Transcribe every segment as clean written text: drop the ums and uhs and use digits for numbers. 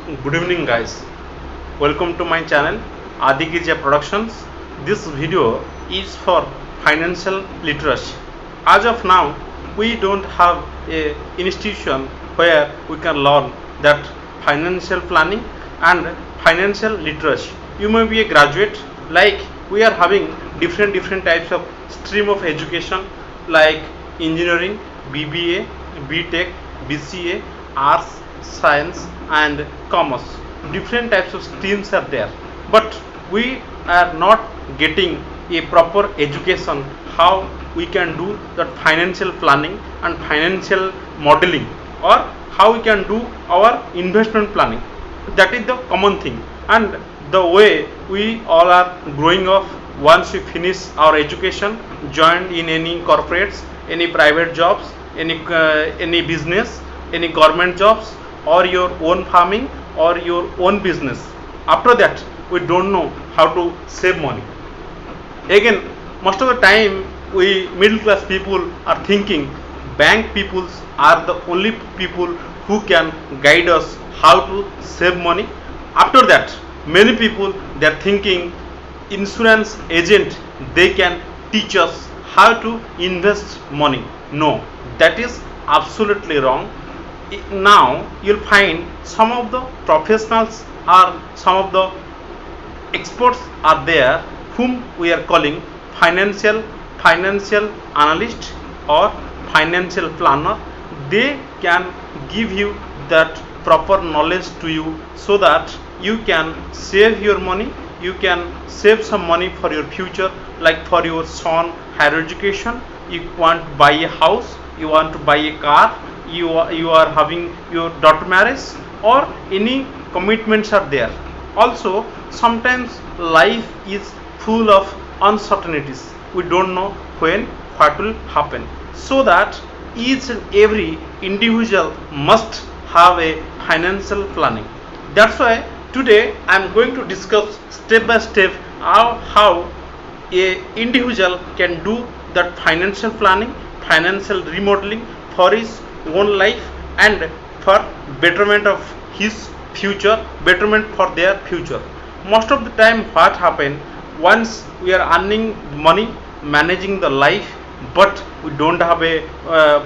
Good evening guys. Welcome to my channel Adikirja Productions. This video is for financial literacy. As of now, we don't have a institution where we can learn that financial planning and financial literacy. You may be a graduate, like we are having different types of stream of education like engineering, BBA, BTech, BCA, arts, science and commerce. Different types of streams are there, but we are not getting a proper education how we can do that financial planning and financial modeling, or how we can do our investment planning. That is the common thing, and the way we all are growing up. Once we finish our education, joined in any corporates, any private jobs, any business, any government jobs, or your own farming or your own business. After that, we don't know how to save money. Again, most of the time, we middle class people are thinking bank peoples are the only people who can guide us how to save money. After that, many people they are thinking insurance agent they can teach us how to invest money. No, that is absolutely wrong. Now you'll find some of the professionals or some of the experts are there whom we are calling financial analyst or financial planner. They can give you that proper knowledge to you so that you can save your money, you can save some money for your future, like for your son higher education, you want to buy a house, you want to buy a car, you are having your daughter marriage, or any commitments are there. Also, sometimes life is full of uncertainties. We don't know when what will happen, so that each and every individual must have a financial planning. That's why today I am going to discuss step by step how a individual can do that financial planning, financial remodeling for his own life and for betterment of his future, betterment for their future. Most of the time what happen, once we are earning money, managing the life, but we don't have a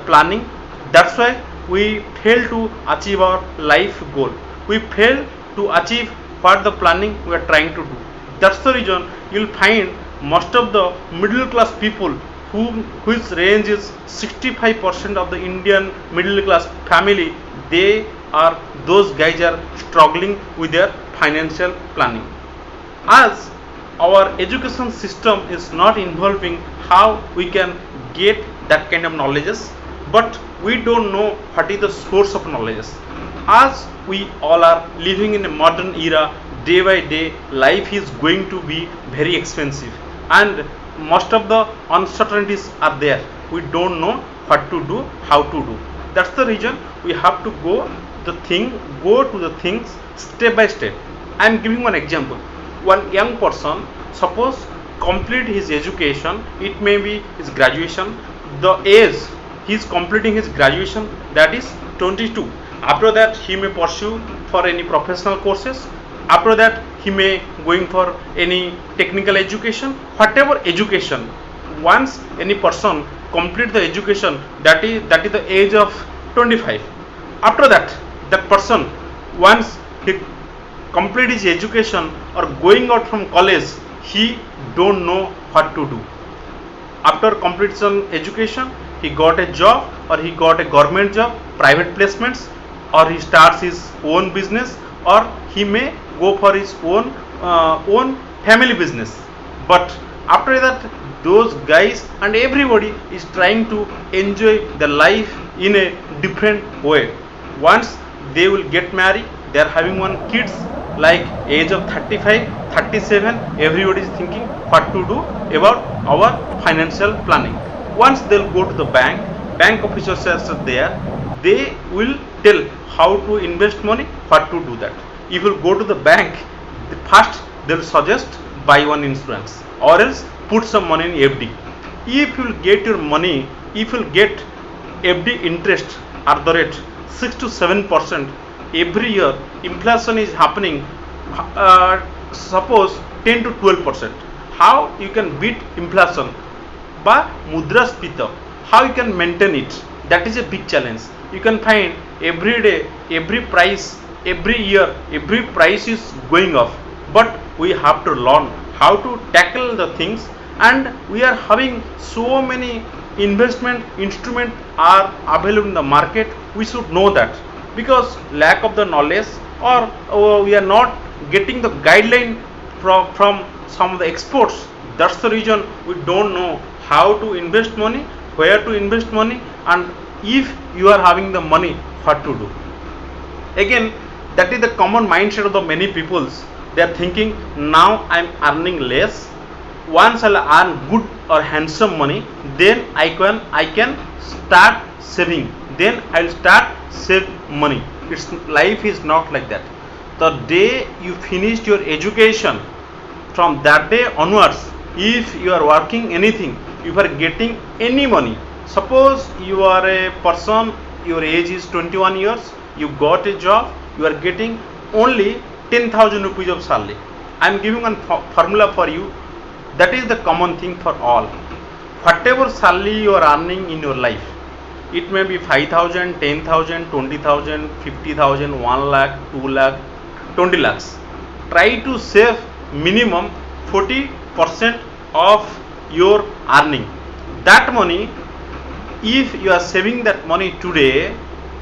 planning. That's why we fail to achieve our life goal. We fail to achieve what the planning we are trying to do. That's the reason you'll find most of the middle class people whose range is 65% of the Indian middle class family, they are those guys are struggling with their financial planning. As our education system is not involving how we can get that kind of knowledges, but we don't know what is the source of knowledges. As we all are living in a modern era, day by day life is going to be very expensive, and most of the uncertainties are there. We don't know what to do, how to do. That's the reason we have to go to the things step by step. I am giving one example. One young person, suppose complete his education, it may be his graduation. The age he is completing his graduation, that is 22. After that he may pursue for any professional courses. After that he may going for any technical education, whatever education. Once any person complete the education, that is the age of 25. After that person, once he complete his education or going out from college, he don't know what to do. After completion education, he got a job, or he got a government job, private placements, or he starts his own business, or he may go for his own family business. But after that, those guys and everybody is trying to enjoy the life in a different way. Once they will get married, they are having one kids, like age of 35, 37, everybody is thinking what to do about our financial planning. Once they'll go to the bank officers are there, they will tell how to invest money, what to do that. If you go to the bank, first they'll suggest buy one insurance, or else put some money in FD. If you get your money, if you get FD interest at the rate 6 to 7%, every year inflation is happening, suppose 10 to 12%. How you can beat inflation? By mudraspita. How you can maintain it? That is a big challenge. You can find every day, every price, every year, every price is going up. But we have to learn how to tackle the things, and we are having so many investment instrument are available in the market. We should know that, because lack of the knowledge, or we are not getting the guideline from some of the experts. That's the reason we don't know how to invest money, where to invest money, and if you are having the money, what to do. Again, that is the common mindset of the many peoples. They are thinking, now I am earning less, once I'll earn good or handsome money, then I can start saving, then I'll start save money. It's life is not like that. The day you finished your education, from that day onwards, if you are working anything, if you are getting any money, suppose you are a person, your age is 21 years, you got a job, you are getting only 10,000 rupees of salary. I am giving one formula for you. That is the common thing for all. Whatever salary you are earning in your life, it may be 5,000, 10,000, 20,000, 50,000, 1 lakh, 2 lakh, 20 lakhs. Try to save minimum 40% of your earning. That money, if you are saving that money today,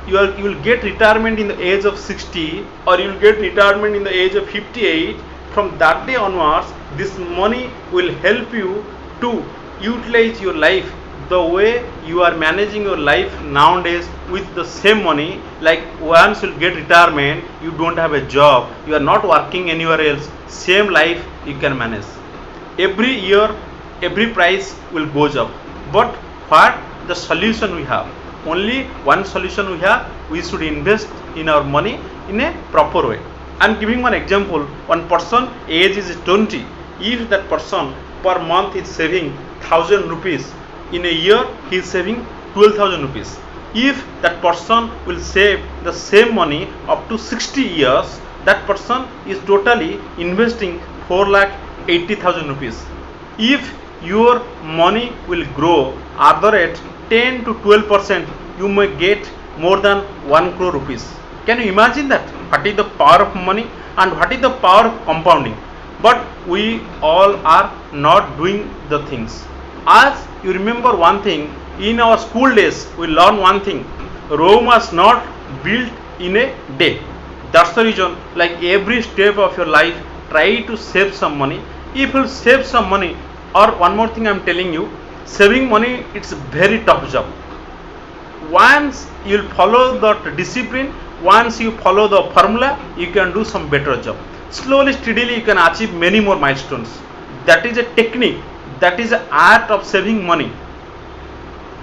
you will get retirement in the age of 60, or you will get retirement in the age of 58. From that day onwards, this money will help you to utilize your life the way you are managing your life nowadays with the same money. Like once you get retirement, you don't have a job, you are not working anywhere else, same life you can manage. Every year, every price will goes up. But what the solution we have? Only one solution we have. We should invest in our money in a proper way. I am giving one example. One person age is 20. If that person per month is saving 1,000 rupees, in a year he is saving 12,000 rupees. If that person will save the same money up to 60 years, that person is totally investing 4,80,000 rupees. If your money will grow at the rate 10 to 12%, you may get more than 1 crore rupees. Can you imagine that? What is the power of money and what is the power of compounding? But we all are not doing the things. As you remember one thing, in our school days we learned one thing: Rome was not built in a day. That's the reason, like every step of your life, try to save some money. If you save some money, or one more thing I am telling you, saving money, it's a very tough job. Once you will follow the discipline, once you follow the formula, you can do some better job. Slowly, steadily, you can achieve many more milestones. That is a technique. That is the art of saving money.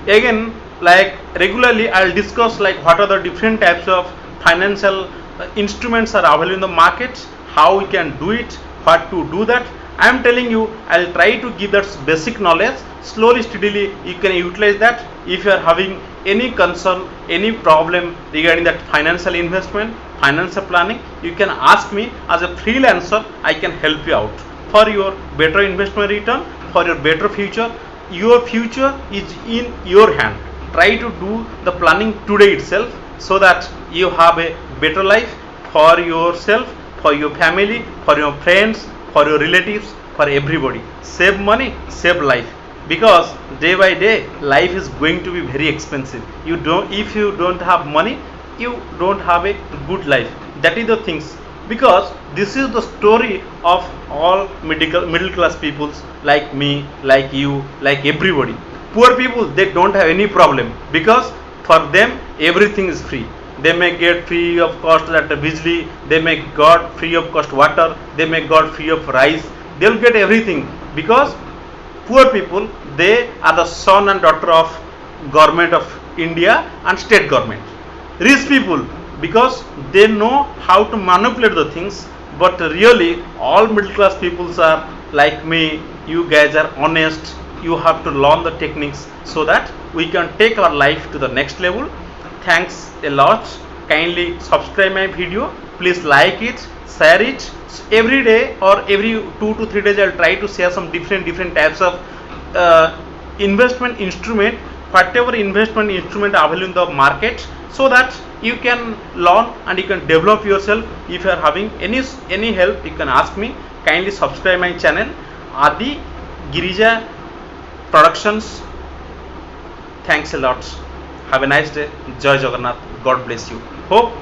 Again, like regularly, I'll discuss like what are the different types of financial instruments are available in the market, how we can do it, what to do that. I am telling you, I'll try to give that basic knowledge. Slowly, steadily, you can utilize that. If you are having any concern, any problem regarding that financial investment, financial planning, you can ask me. As a freelancer, I can help you out for your better investment return, for your better future. Your future is in your hand. Try to do the planning today itself, so that you have a better life for yourself, for your family, for your friends, for your relatives, for everybody. Save money, save life, because day by day life is going to be very expensive. If you don't have money, you don't have a good life. That is the things, because this is the story of all middle class peoples like me, like you, like everybody. Poor people, they don't have any problem, because for them everything is free. They may get free of cost at the bijli, they may got free of cost water, they may got free of rice. They will get everything, because poor people, they are the son and daughter of government of India and state government. Rich people, because they know how to manipulate the things. But really all middle class peoples are like me. You guys are honest. You have to learn the techniques, so that we can take our life to the next level. Thanks a lot. kindly subscribe my video. Please like it, share it. Every day or every 2 to 3 days I'll try to share some different types of investment instrument, whatever investment instrument available in the market, so that you can learn and you can develop yourself. If you are having any help, you can ask me. Kindly subscribe my channel Adi Girija Productions. Thanks a lot. Have a nice day. Jai Jagannath. God bless you. Hope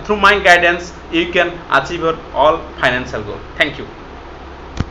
through my guidance you can achieve your all financial goal. Thank you.